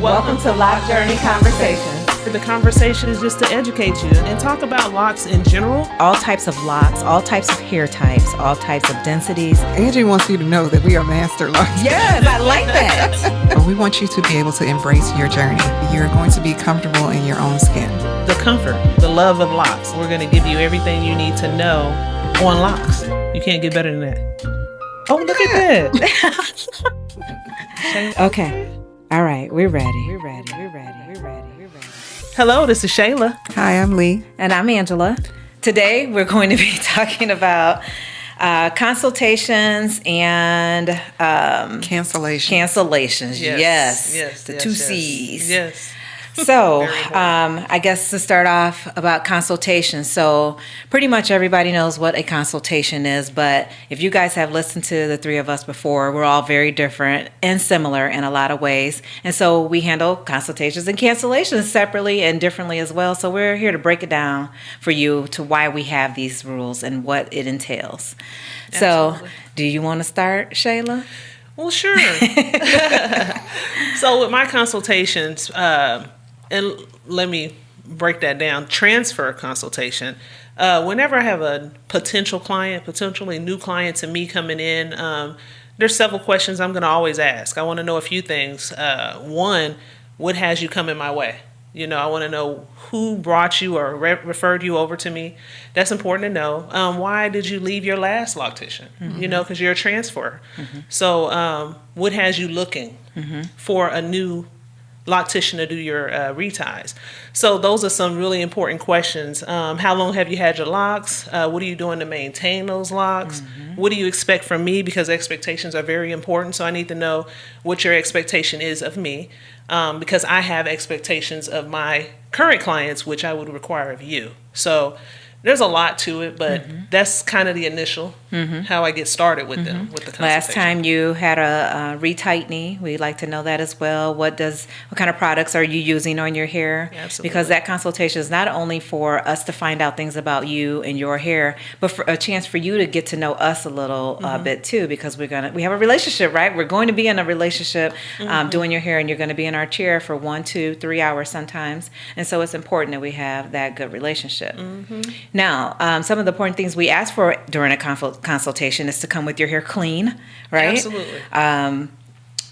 Welcome to Lock Journey Conversations. The conversation is just to educate you and talk about locks in general. All types of locks, all types of hair types, all types of densities. Angie wants you to know that we are master locksmiths. Yes, I like that. We want you to be able to embrace your journey. You're going to be comfortable in your own skin. The comfort, the love of locks. We're going to give you everything you need to know on locks. You can't get better than that. Oh, look at that. Okay. All right. We're ready. Hello, this is Shayla. Hi, I'm Lee. And I'm Angela. Today, we're going to be talking about consultations and cancellations. Yes. The two C's. Yes. So, I guess to start off about consultation. So, pretty much everybody knows what a consultation is, but if you guys have listened to the three of us before, we're all very different and similar in a lot of ways. And so, we handle consultations and cancellations separately and differently as well. So, we're here to break it down for you to why we have these rules and what it entails. Absolutely. So, do you want to start, Shayla? Well, sure. So, with my consultations, and let me break that down. Transfer consultation. Whenever I have a potentially new client to me coming in, there's several questions I'm going to always ask. I want to know a few things. One, what has you come in my way? You know, I want to know who brought you or referred you over to me. That's important to know. Why did you leave your last loctician? Mm-hmm. You know, because you're a transfer. Mm-hmm. So what has you looking for a new loctician to do your reties? So those are some really important questions. How long have you had your locks? What are you doing to maintain those locks? What do you expect from me? Because expectations are very important. So I need to know what your expectation is of me, because I have expectations of my current clients, which I would require of you. So there's a lot to it, but that's kind of the initial, how I get started with them, with the consultation. Last time you had a retightening, we'd like to know that as well. What kind of products are you using on your hair? Absolutely. Because that consultation is not only for us to find out things about you and your hair, but for a chance for you to get to know us a little bit too, because we have a relationship, right? We're going to be in a relationship doing your hair, and you're going to be in our chair for 1, 2, 3 hours sometimes. And so it's important that we have that good relationship. Now, some of the important things we ask for during a consultation is to come with your hair clean, right? Absolutely.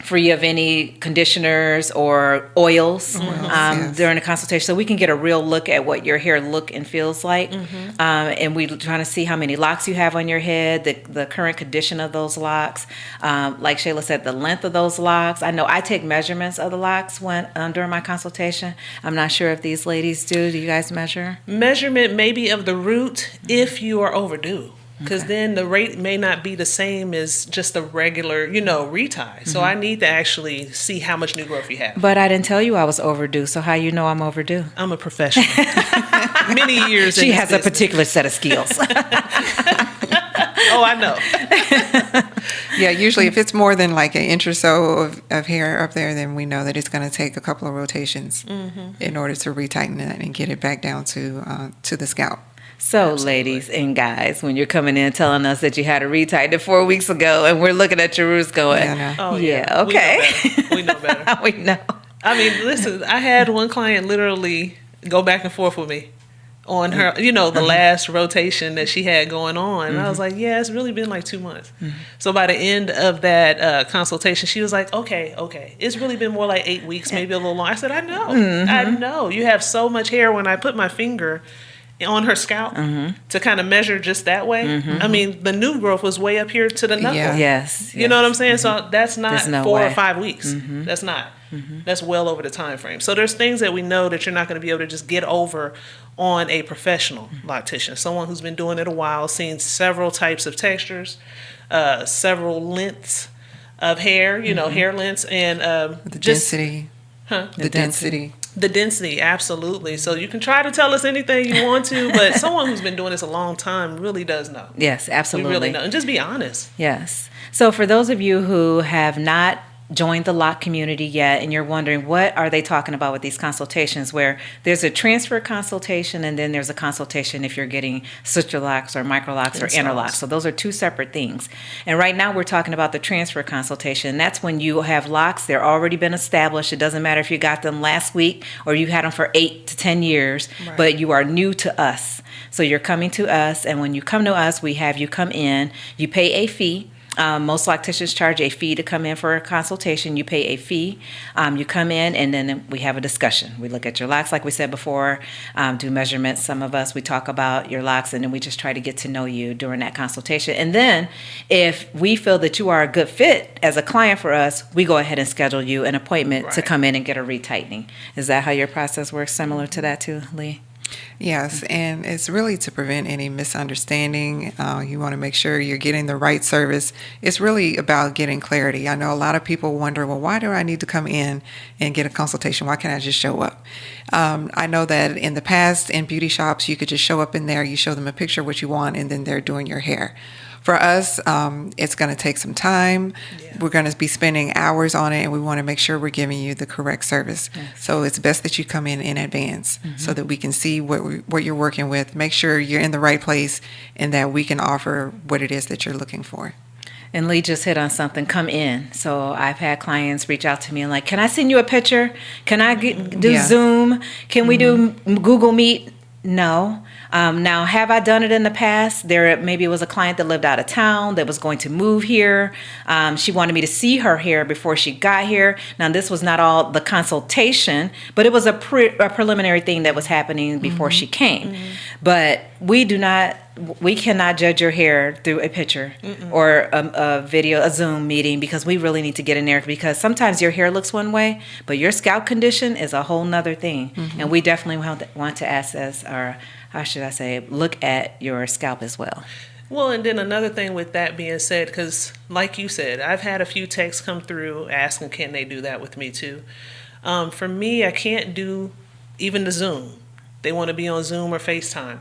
Free of any conditioners or oils during the consultation, so we can get a real look at what your hair look and feels like. And we're trying to see how many locks you have on your head, the current condition of those locks. Like Shayla said, the length of those locks. I know I take measurements of the locks during my consultation. I'm not sure if these ladies do. Do you guys measure? Measurement maybe of the root if you are overdue. Because then the rate may not be the same as just a regular, retie. So I need to actually see how much new growth you have. But I didn't tell you I was overdue, so how you know I'm overdue? I'm a professional. Many years She in has this a particular set of skills. Oh, I know. Yeah, usually if it's more than like an inch or so of hair up there, then we know that it's going to take a couple of rotations in order to retighten it and get it back down to the scalp. So, ladies and guys, when you're coming in telling us that you had a retighten 4 weeks ago, and we're looking at your roots going, okay. We know better. We know. I mean, listen, I had one client literally go back and forth with me on her, the last rotation that she had going on. And I was like, yeah, it's really been like 2 months. So by the end of that consultation, she was like, okay. It's really been more like 8 weeks, maybe a little long. I said, I know. I know. You have so much hair. When I put my finger on her scalp to kind of measure just that way. I mean, the new growth was way up here to the knuckle. Yeah. Yes. You know what I'm saying? So that's not There's no 4 way. or 5 weeks. That's not. That's well over the time frame. So there's things that we know that you're not going to be able to just get over on a professional loctician, someone who's been doing it a while, seen several types of textures, several lengths of hair, hair lengths, and The density. The density. The density, absolutely. So you can try to tell us anything you want to, but someone who's been doing this a long time really does know. Yes, absolutely. We really know. And just be honest. Yes. So for those of you who have not joined the lock community yet and you're wondering what are they talking about with these consultations, where there's a transfer consultation and then there's a consultation if you're getting sister locks or micro locks or interlocks. So those are two separate things. And right now we're talking about the transfer consultation. That's when you have locks, they're already been established. It doesn't matter if you got them last week or you had them for 8 to 10 years, but you are new to us. So you're coming to us, and when you come to us, we have you come in, you pay a fee. Most locticians charge a fee to come in for a consultation. You pay a fee. You come in, and then we have a discussion. We look at your locks, like we said before, do measurements. Some of us, we talk about your locks, and then we just try to get to know you during that consultation. And then if we feel that you are a good fit as a client for us, we go ahead and schedule you an appointment to come in and get a retightening. Is that how your process works? Similar to that too, Lee? Yes, and it's really to prevent any misunderstanding. You want to make sure you're getting the right service. It's really about getting clarity. I know a lot of people wonder, well, why do I need to come in and get a consultation? Why can't I just show up? I know that in the past, in beauty shops, you could just show up in there, you show them a picture of what you want, and then they're doing your hair. For us, it's going to take some time. We're going to be spending hours on it, and we want to make sure we're giving you the correct service. So it's best that you come in advance so that we can see what you're working with, make sure you're in the right place, and that we can offer what it is that you're looking for. And Lee just hit on something, come in. So I've had clients reach out to me and like, can I send you a picture? Can I do Zoom? Can we do Google Meet? No. Now, have I done it in the past? Maybe it was a client that lived out of town that was going to move here. She wanted me to see her hair before she got here. Now, this was not all the consultation, but it was a preliminary thing that was happening before she came. But we cannot judge your hair through a picture or a video, a Zoom meeting, because we really need to get in there, because sometimes your hair looks one way, but your scalp condition is a whole nother thing. And we definitely want to assess, or how should I say, look at your scalp as well. Well, and then another thing with that being said, because like you said, I've had a few texts come through asking, can they do that with me too? For me, I can't do even the Zoom. They want to be on Zoom or FaceTime.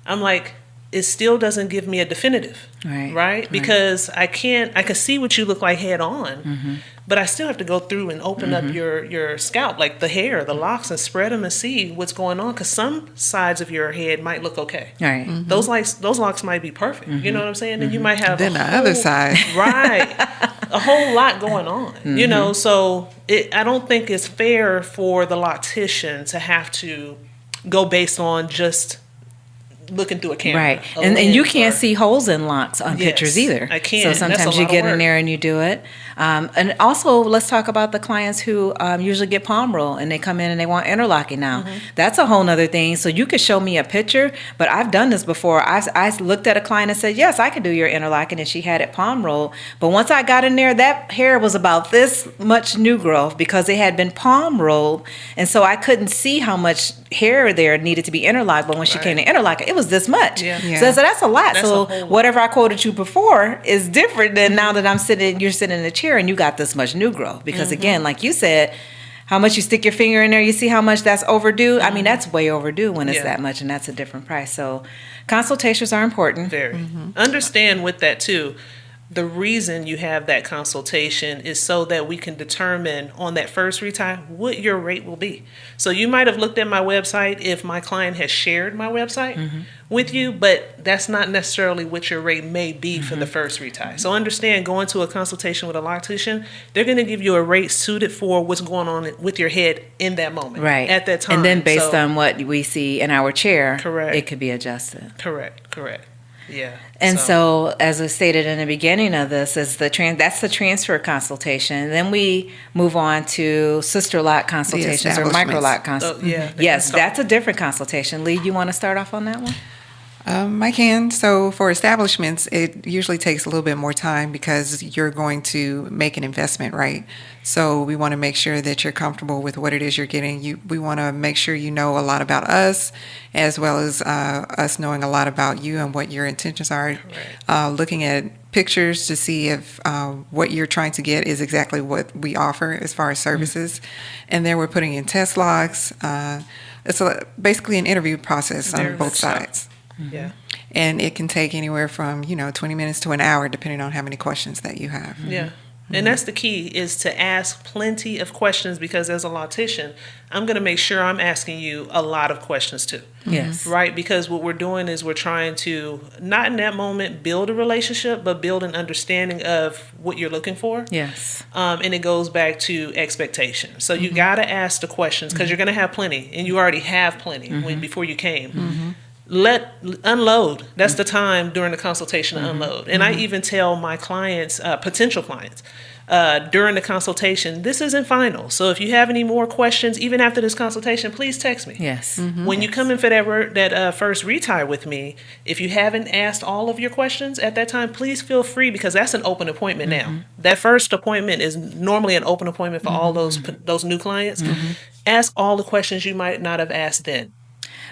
I'm like, it still doesn't give me a definitive, right? Because I can see what you look like head on, but I still have to go through and open up your scalp, like the hair, the locks, and spread them and see what's going on. Because some sides of your head might look okay. Those locks might be perfect. You know what I'm saying? And you might have then the other side, a whole lot going on. You know, so I don't think it's fair for the loctician to have to go based on just looking through a camera. Right. And you can't see holes in locks on pictures either. I can't. So sometimes you get in there and you do it. And also, let's talk about the clients who usually get palm roll and they come in and they want interlocking now. That's a whole nother thing. So you could show me a picture, but I've done this before. I looked at a client and said, yes, I can do your interlocking, and she had it palm rolled. But once I got in there, that hair was about this much new growth because it had been palm rolled. And so I couldn't see how much hair there needed to be interlocked. But when she came to interlock it, was this much. So that's a lot. So whatever I quoted you before is different than now that you're sitting in the chair and you got this much new growth. Because again, like you said, how much you stick your finger in there, you see how much that's overdue. I mean, that's way overdue when it's that much, and that's a different price. So consultations are important. Very. Understand with that too, the reason you have that consultation is so that we can determine on that first retie what your rate will be. So you might have looked at my website if my client has shared my website with you, but that's not necessarily what your rate may be for the first retie. So understand, going to a consultation with a loctician, they're going to give you a rate suited for what's going on with your head in that moment, at that time. And then based on what we see in our chair, correct, it could be adjusted. Correct. Yeah. And so as I stated in the beginning of this, that's the transfer consultation. Then we move on to sister lock consultations or micro lock consultations. Yes, that's a different consultation. Lee, you want to start off on that one? I can. So for establishments, it usually takes a little bit more time because you're going to make an investment, right? So we want to make sure that you're comfortable with what it is you're getting. We want to make sure you know a lot about us, as well as us knowing a lot about you and what your intentions are. Looking at pictures to see if what you're trying to get is exactly what we offer as far as services. And then we're putting in test logs. It's basically an interview process on both sides. Yeah. And it can take anywhere from 20 minutes to an hour, depending on how many questions that you have. Yeah. And that's the key, is to ask plenty of questions, because as a loctician, I'm going to make sure I'm asking you a lot of questions too. Yes. Right? Because what we're doing is we're trying to, not in that moment build a relationship, but build an understanding of what you're looking for. Yes. And it goes back to expectation. So you got to ask the questions, because you're going to have plenty, and you already have plenty before you came. Unload. That's the time during the consultation to unload. And I even tell my clients, potential clients, during the consultation, this isn't final. So if you have any more questions, even after this consultation, please text me. Yes. When you come in for that first retire with me, if you haven't asked all of your questions at that time, please feel free, because that's an open appointment now. That first appointment is normally an open appointment for all those new clients. Ask all the questions you might not have asked then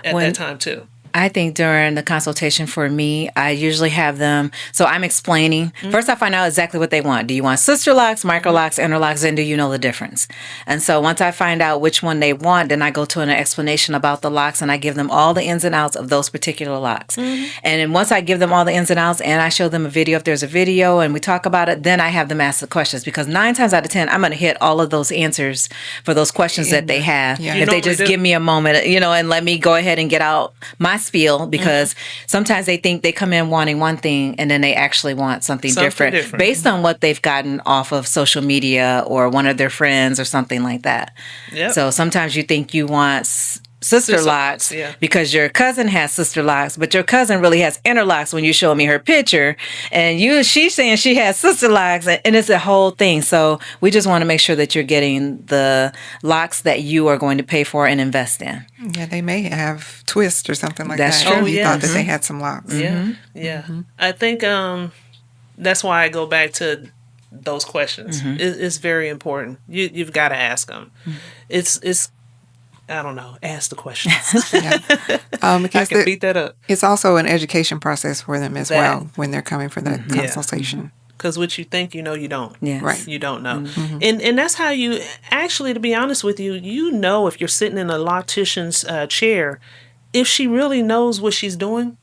at that time too. I think during the consultation for me, I usually have them. So I'm explaining. First, I find out exactly what they want. Do you want sister locks, micro locks, interlocks, and do you know the difference? And so once I find out which one they want, then I go to an explanation about the locks, and I give them all the ins and outs of those particular locks. And then once I give them all the ins and outs, and I show them a video, if there's a video, and we talk about it, then I have them ask the questions, because 9 times out of 10, I'm going to hit all of those answers for those questions that they have. Yeah. If they just give me a moment, and let me go ahead and get out my spiel, because sometimes they think they come in wanting one thing and then they actually want something different based on what they've gotten off of social media or one of their friends or something like that. Yep. So sometimes you think you want sister locks because your cousin has sister locks, but your cousin really has interlocks when you show me her picture, and she's saying she has sister locks, and it's a whole thing. So we just want to make sure that you're getting the locks that you are going to pay for and invest in. Yeah, they may have twists or something like That's that. true. You thought that they had some locks. Yeah. I think that's why I go back to those questions. It's very important. You've got to ask them. It's I don't know. Ask the questions. Because I can beat that up. it's also an education process for them as well when they're coming for that consultation. Because what you think you know, you don't. Yes. Right. You don't know. And that's how you, actually, to be honest with you, if you're sitting in a loctician's chair, if she really knows what she's doing,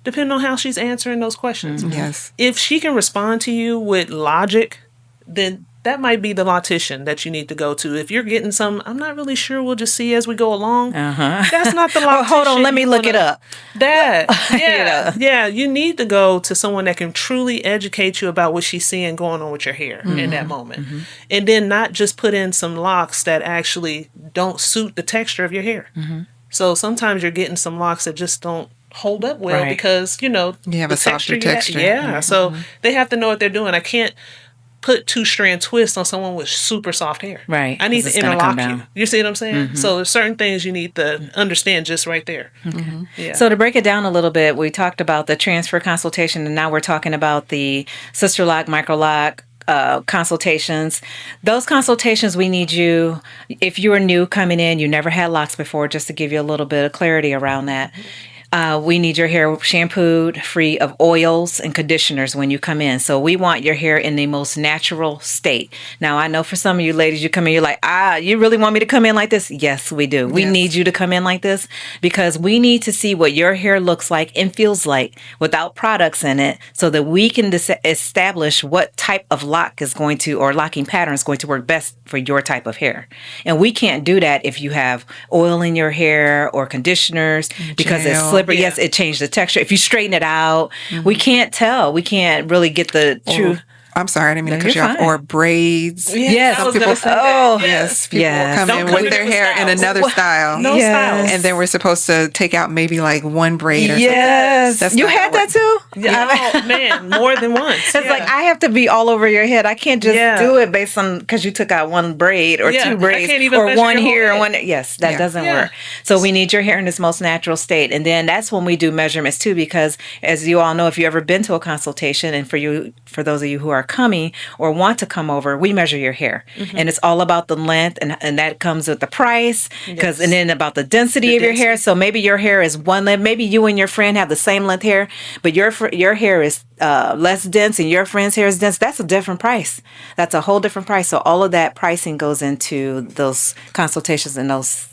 depending on how she's answering those questions. Yes. If she can respond to you with logic, then that might be the loctician that you need to go to. If you're getting some, I'm not really sure, we'll just see as we go along. That's not the loctician. Hold on, let me look it up. Yeah, you need to go to someone that can truly educate you about what she's seeing going on with your hair in that moment. And then not just put in some locks that actually don't suit the texture of your hair. So sometimes you're getting some locks that just don't hold up well because, you have a softer texture. Yeah, so they have to know what they're doing. I can't put 2-strand twists on someone with super soft hair. Right. I need 'cause to it's gonna come interlock you. down. You see what I'm saying? So there's certain things you need to understand just right there. Yeah. So to break it down a little bit, we talked about the transfer consultation, and now we're talking about the sister lock, micro lock consultations. Those consultations, we need you, if you are new coming in, you never had locks before, just to give you a little bit of clarity around that. We need your hair shampooed, free of oils and conditioners when you come in. So we want your hair in the most natural state. Now, I know for some of you ladies, you come in, you're like, you really want me to come in like this? Yes, we do. We need you to come in like this because we need to see what your hair looks like and feels like without products in it so that we can establish what type of lock is going to, or locking pattern is going to work best for your type of hair. And we can't do that if you have oil in your hair or conditioners because it's slippery. Yes, it changed the texture. If you straighten it out, we can't tell. We can't really get the true. I'm sorry, I didn't mean to cut you off. fine. Or braids. Yes, I was gonna say that. Yes, people Yes. come Don't in come with in their with hair in styles. another style. No styles. And then we're supposed to take out maybe like one braid or Yes, something. you had that too. Yeah, oh, man, more than once. It's like I have to be all over your head. I can't just Yeah. do it based on because you took out one braid or Yeah, two I braids can't even or measure one your whole here and head. one. Yes, that doesn't Yeah. work. So we need your hair in its most natural state, and then that's when we do measurements too. Because as you all know, if you ever been to a consultation, and for those of you who are coming or want to come over, we measure your hair, and it's all about the length, and that comes with the price. Because and then about the density of your hair. So maybe your hair is one length. Maybe you and your friend have the same length hair, but your hair is less dense and your friend's hair is dense. That's a different price. That's a whole different price. So all of that pricing goes into those consultations and those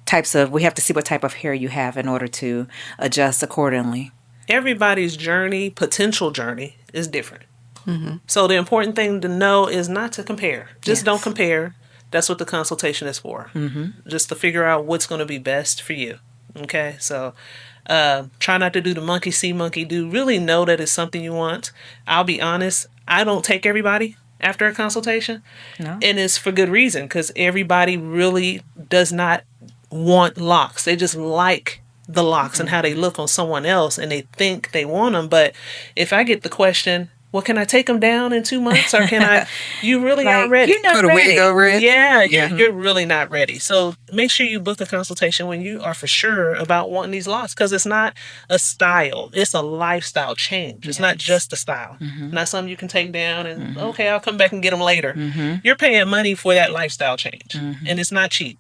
types of. We have to see what type of hair you have in order to adjust accordingly. Everybody's journey, potential journey, is different. So the important thing to know is not to compare. Just Yes. don't compare. That's what the consultation is for. Just to figure out what's going to be best for you. Okay, so try not to do the monkey see, monkey do. Really know that it's something you want. I'll be honest, I don't take everybody after a consultation. No. And it's for good reason, because everybody really does not want locks. They just like the locks and how they look on someone else, and they think they want them. But if I get the question, well, can I take them down in 2 months, or can I? You really Like, aren't ready. you're not Put a ready. wig over it. Yeah, you're really not ready. So make sure you book a consultation when you are for sure about wanting these locks, because it's not a style; it's a lifestyle change. It's not just a style, not something you can take down and okay, I'll come back and get them later. You're paying money for that lifestyle change, and it's not cheap.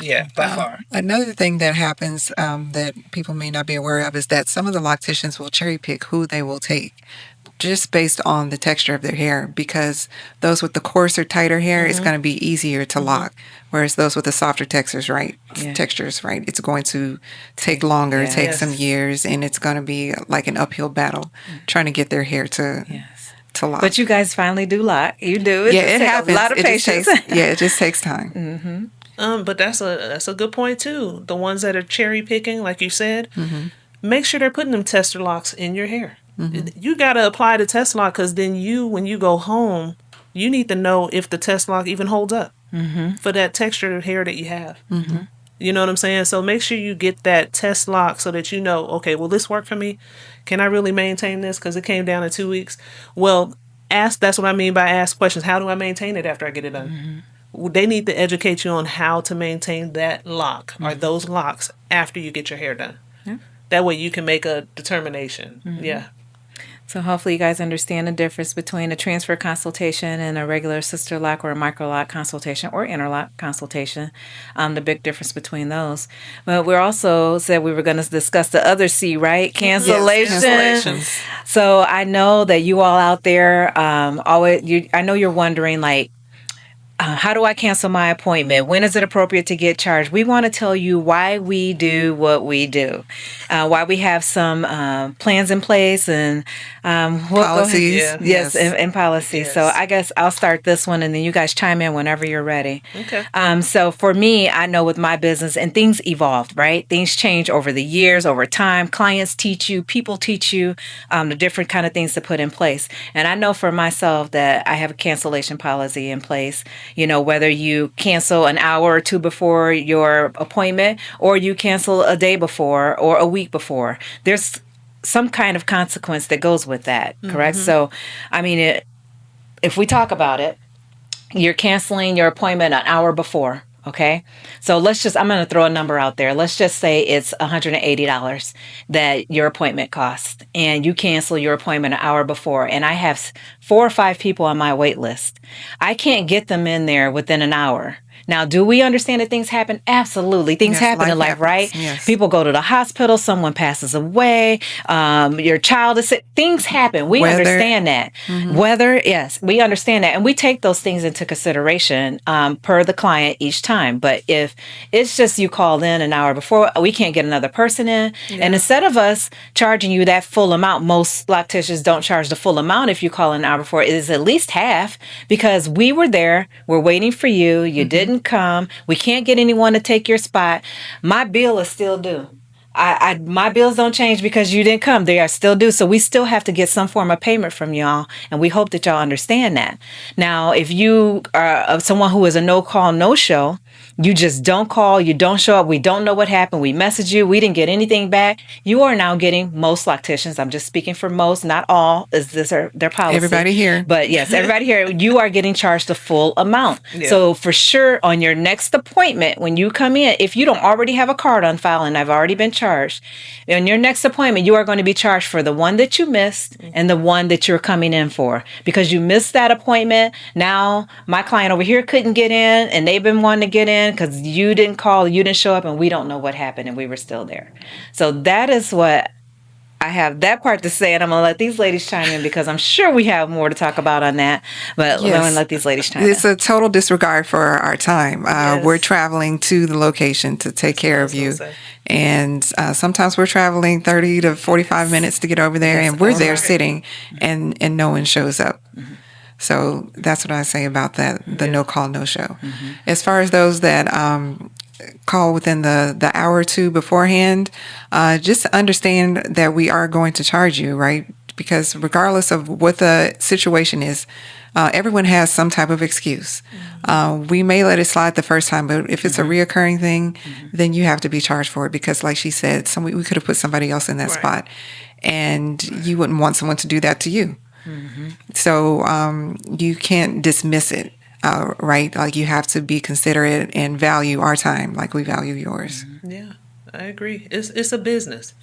Yeah, by far. Another thing that happens that people may not be aware of is that some of the locticians will cherry pick who they will take just based on the texture of their hair, because those with the coarser, tighter hair is going to be easier to lock, whereas those with the softer textures, Yeah. it's going to take longer, Yeah. take Yes. some years, and it's going to be like an uphill battle trying to get their hair to Yes. lock. But you guys finally do lock. You do. yeah, just it take happens. A lot of It just patience. takes, yeah, it just takes time. But that's a good point too. The ones that are cherry picking, like you said, make sure they're putting them tester locks in your hair. You got to apply the test lock, because then when you go home, you need to know if the test lock even holds up for that texture of hair that you have. You know what I'm saying? So make sure you get that test lock so that you know, okay, will this work for me? Can I really maintain this? Because it came down in 2 weeks. Well, that's what I mean by ask questions. How do I maintain it after I get it done? They need to educate you on how to maintain that lock or those locks after you get your hair done. That way you can make a determination. Yeah. So hopefully you guys understand the difference between a transfer consultation and a regular sister lock or a micro lock consultation or interlock consultation. The big difference between those. But we also said we were going to discuss the other C, right? Cancellation. Cancellations. So I know that you all out there, I know you're wondering, like, how do I cancel my appointment? When is it appropriate to get charged? We want to tell you why we do what we do, why we have some plans in place and Policies. Yeah. Yes, and policies. Yes. So I guess I'll start this one, and then you guys chime in whenever you're ready. Okay. So for me, I know with my business, and things evolved, right? Things change over the years, over time. Clients teach you, people teach you the different kind of things to put in place. And I know for myself that I have a cancellation policy in place. You know, whether you cancel an hour or two before your appointment, or you cancel a day before or a week before, there's some kind of consequence that goes with that, correct? So, I mean, if we talk about it, you're canceling your appointment an hour before, okay? So I'm going to throw a number out there. Let's just say it's $180 that your appointment costs, and you cancel your appointment an hour before, and I have 4 or 5 people on my wait list. I can't get them in there within an hour. Now, do we understand that things happen? Absolutely. Things Yes, happen in life life, right? happens. Yes. People go to the hospital, someone passes away, your child is sick. Things happen. We Weather. understand that. Weather, yes, we understand that. And we take those things into consideration per the client each time. But if it's just you called in an hour before, we can't get another person in. And instead of us charging you that full amount, most locticians don't charge the full amount if you call in an hour before. It is at least half, because we were there. We're waiting for you. You didn't come. We can't get anyone to take your spot. My bill is still due. My bills don't change because you didn't come. They are still due. So we still have to get some form of payment from y'all. And we hope that y'all understand that. Now, if you are someone who is a no call, no show, you just don't call, you don't show up, we don't know what happened, we message you, we didn't get anything back, you are now getting, most locticians, I'm just speaking for most, not all, is this their policy. Everybody here. But yes, everybody here, you are getting charged the full amount. Yeah. So for sure, on your next appointment, when you come in, if you don't already have a card on file and I've already been charged, on your next appointment, you are going to be charged for the one that you missed and the one that you're coming in for. Because you missed that appointment, now my client over here couldn't get in and they've been wanting to get in because you didn't call, you didn't show up, and we don't know what happened, and we were still there. So that is what I have that part to say, and I'm gonna let these ladies chime in because I'm sure we have more to talk about on that. But I'm gonna let these ladies chime It's in. a total disregard for our time. Yes. We're traveling to the location to take care of you. say. And sometimes we're traveling 30 to 45 minutes to get over there, and we're there sitting, and no one shows up. So that's what I say about that, the no call, no show. As far as those that call within the hour or two beforehand, just understand that we are going to charge you, right? Because regardless of what the situation is, everyone has some type of excuse. We may let it slide the first time, but if it's a reoccurring thing, then you have to be charged for it because, like she said, we could have put somebody else in that Right. spot, and you wouldn't want someone to do that to you. So you can't dismiss it, right? Like you have to be considerate and value our time like we value yours. Yeah, I agree. It's a business.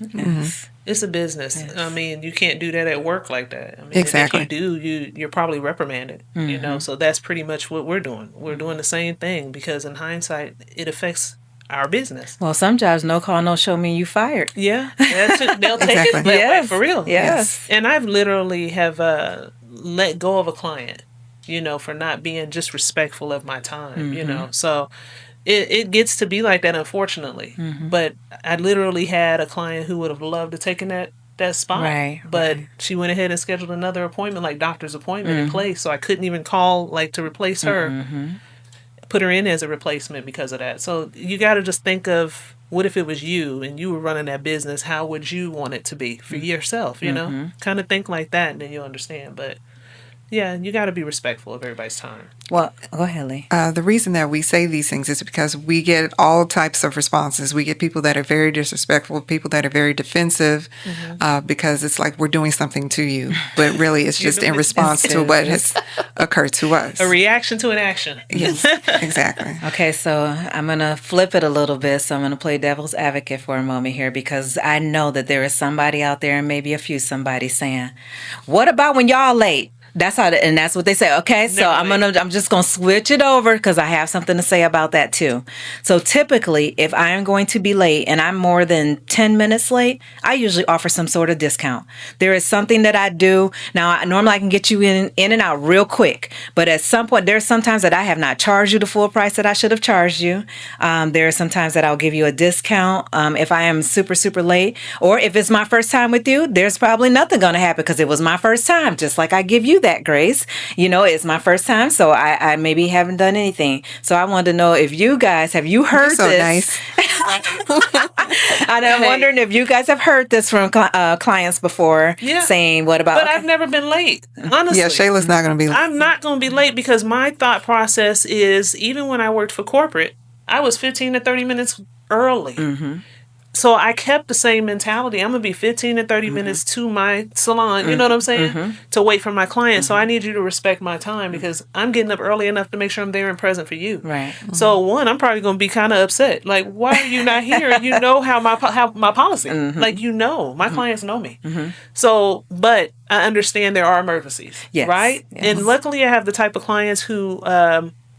It's a business. Yes. I mean, you can't do that at work like that. I mean, Exactly. If you do, you're probably reprimanded. You know, so that's pretty much what we're doing. We're doing the same thing because in hindsight, it affects our business. Well, some jobs, no call, no show mean you fired. Yeah, they'll take Exactly. it that way Yes. for real. Yes. And I've literally have let go of a client, you know, for not being just respectful of my time, you know. So it gets to be like that, unfortunately. But I literally had a client who would have loved to taken that spot. Right, But right. she went ahead and scheduled another appointment, like doctor's appointment in place. So I couldn't even call like to replace her, put her in as a replacement because of that. So you got to just think of what if it was you and you were running that business, how would you want it to be for yourself, you know? Kind of think like that and then you'll understand. But yeah, you got to be respectful of everybody's time. Well, go ahead, Lee. The reason that we say these things is because we get all types of responses. We get people that are very disrespectful, people that are very defensive, because it's like we're doing something to you, but really it's just in response to what has occurred to us. A reaction to an action. Yes, exactly. Okay, so I'm going to flip it a little bit. So I'm going to play devil's advocate for a moment here because I know that there is somebody out there and maybe a few somebody saying, what about when y'all late? That's how, and that's what they say. Okay, so Never I'm just gonna switch it over because I have something to say about that too. So typically, if I am going to be late and I'm more than 10 minutes late, I usually offer some sort of discount. There is something that I do now. Normally, I can get you in and out real quick, but at some point, there's sometimes that I have not charged you the full price that I should have charged you. There are sometimes that I'll give you a discount if I am super late, or if it's my first time with you. There's probably nothing gonna happen because it was my first time. Just like I give you that grace, you know, it's my first time, so I maybe haven't done anything. So I wanted to know if you guys have heard You're so this? nice. And I'm wondering if you guys have heard this from clients before, Yeah. saying, "What about?" But I've never been late, honestly. Yeah, Shayla's not going to be. I'm not going to be late because my thought process is even when I worked for corporate, I was 15 to 30 minutes early. So I kept the same mentality. I'm going to be 15 to 30 minutes to my salon, you know what I'm saying? To wait for my client. So I need you to respect my time because I'm getting up early enough to make sure I'm there and present for you. Right. So one, I'm probably going to be kind of upset. Like, why are you not here? You know how my policy. Like, you know, my clients know me. So, but I understand there are emergencies, Yes, right? yes. And luckily, I have the type of clients who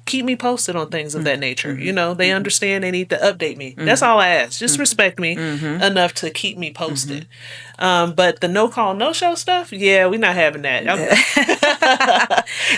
keep me posted on things of that nature. You know, they understand they need to update me. That's all I ask. Just respect me enough to keep me posted. But the no call, no show stuff, yeah, we're not having that.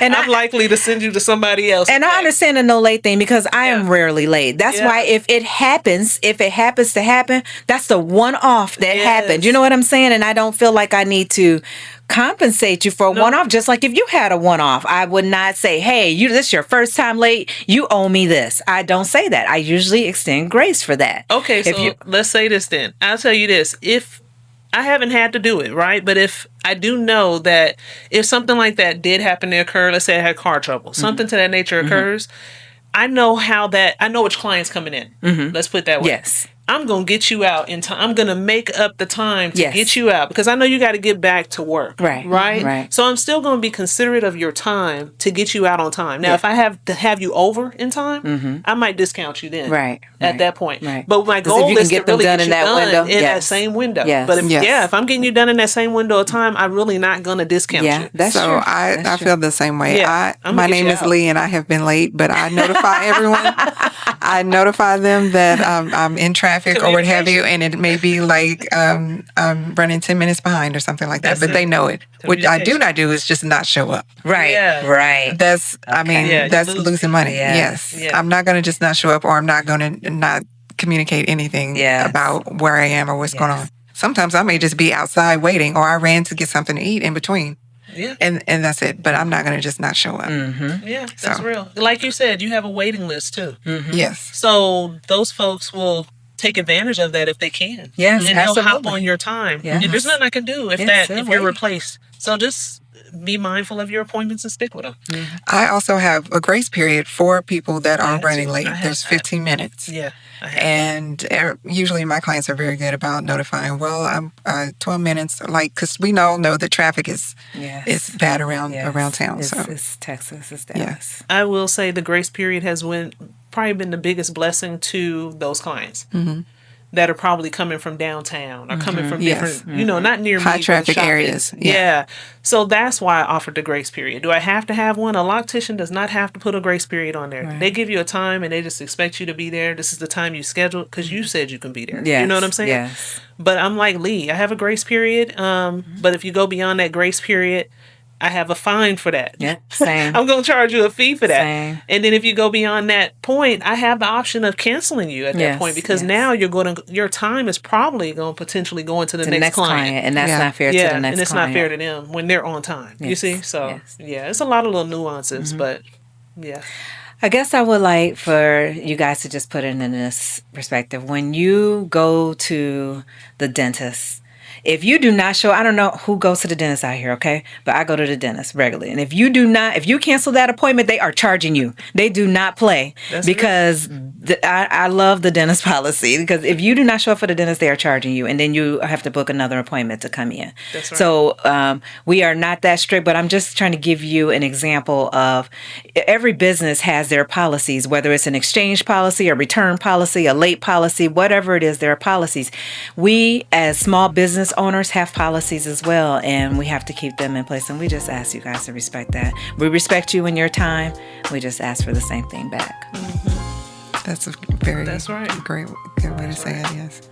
And I'm likely to send you to somebody else. And I understand the no late thing because I am Yeah. rarely late. That's Yeah. why if it happens to happen, that's the one off that Yes. happened. You know what I'm saying? And I don't feel like I need to compensate you for a one off. Just like if you had a one off, I would not say, "Hey, this is your first time late. You owe me this." I don't say that. I usually extend grace for that. Okay, so If you- let's say this then. I'll tell you this. If I haven't had to do it, right? But if I do know that if something like that did happen to occur, let's say I had car trouble, something to that nature occurs, I know I know which client's coming in. Let's put it that way. Yes. I'm going to get you out in time. I'm going to make up the time to Yes. get you out because I know you got to get back to work. Right, Right. right. So I'm still going to be considerate of your time to get you out on time. Now, if I have to have you over in time, I might discount you then. Right, At right, that point. right. But my 'Cause if goal you can is get to them really done get in you that done window, in that yes. same window. Yes. But Yes. if I'm getting you done in that same window of time, I'm really not going to discount Yeah, you. that's So true. I That's true. feel the same way. Yeah, I'm My gonna get name you is out. Lee, and I have been late, but I notify everyone. I notify them that I'm in traffic or what have you, and it may be like I'm running 10 minutes behind or something like that. That's But it. they know it. What I do not do is just not show up. Right. Yeah. Right. That's I mean Yeah, you that's lose losing money. Yes. Yes, Yeah. I'm not going to just not show up, or I'm not going to not communicate anything Yes. about where I am or what's going Yes. on. Sometimes I may just be outside waiting, or I ran to get something to eat in between, Yeah. and that's it. But I'm not going to just not show up. Yeah, that's So. real. Like you said, you have a waiting list too. Yes. So those folks will take advantage of that if they can. Yes, and they'll hop absolutely. on your time. Yes. And there's nothing I can do if Yes, if they're you're waiting. replaced. So just be mindful of your appointments and stick with them. I also have a grace period for people that are have running to. late. I have There's that. 15 minutes. Yeah. I have. And usually my clients are very good about notifying. Well, I'm 12 minutes, like, because we know that traffic is bad around town. It's, So it's Texas. It's Dallas. I will say the grace period has probably been the biggest blessing to those clients. That are probably coming from downtown or coming from Yes. different, not near me, High where the traffic shop areas. is. Yeah. Yeah. So that's why I offered the grace period. Do I have to have one? A loctician does not have to put a grace period on there. Right. They give you a time and they just expect you to be there. This is the time you scheduled because you said you can be there. Yes. You know what I'm saying? Yes. But I'm like Lee. I have a grace period. But if you go beyond that grace period, I have a fine for that. Yeah. Same. I'm going to charge you a fee for that. Same. And then if you go beyond that point, I have the option of canceling you at that Yes, point because yes. now your time is probably going to potentially go into the To the next client. and that's Yeah. not fair to Yeah, the next and it's client. not fair to them when they're on time. You Yes, see? So, yes. yeah, it's a lot of little nuances, but yeah. I guess I would like for you guys to just put it in this perspective. When you go to the dentist, if you do not show, I don't know who goes to the dentist out here, okay? But I go to the dentist regularly. And if you cancel that appointment, they are charging you. They do not play That's because I love the dentist policy because if you do not show up for the dentist, they are charging you. And then you have to book another appointment to come in. That's right. So we are not that strict, but I'm just trying to give you an example of every business has their policies, whether it's an exchange policy, a return policy, a late policy, whatever it is, there are policies. We as small business owners have policies as well, and we have to keep them in place. And we just ask you guys to respect that. We respect you in your time. We just ask for the same thing back. that's a very That's right. great, good way to say it. Yes.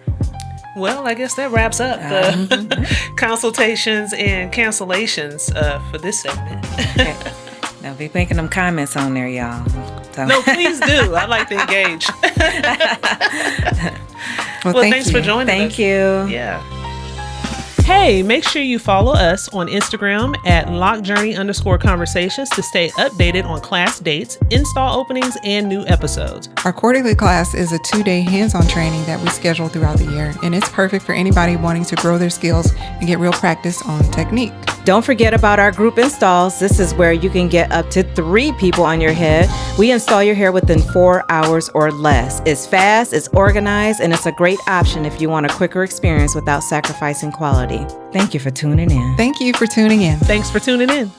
Well, I guess that wraps up the consultations and cancellations for this segment. Okay. Now be making them comments on there, y'all. So- No, please do. I like to engage. Well, thank thanks you. for joining us. Thank you. Yeah. Hey, make sure you follow us on Instagram at LockJourney_conversations to stay updated on class dates, install openings, and new episodes. Our quarterly class is a 2-day hands-on training that we schedule throughout the year, and it's perfect for anybody wanting to grow their skills and get real practice on technique. Don't forget about our group installs. This is where you can get up to 3 people on your head. We install your hair within 4 hours or less. It's fast, it's organized, and it's a great option if you want a quicker experience without sacrificing quality. Thank you for tuning in. Thank you for tuning in. Thanks for tuning in.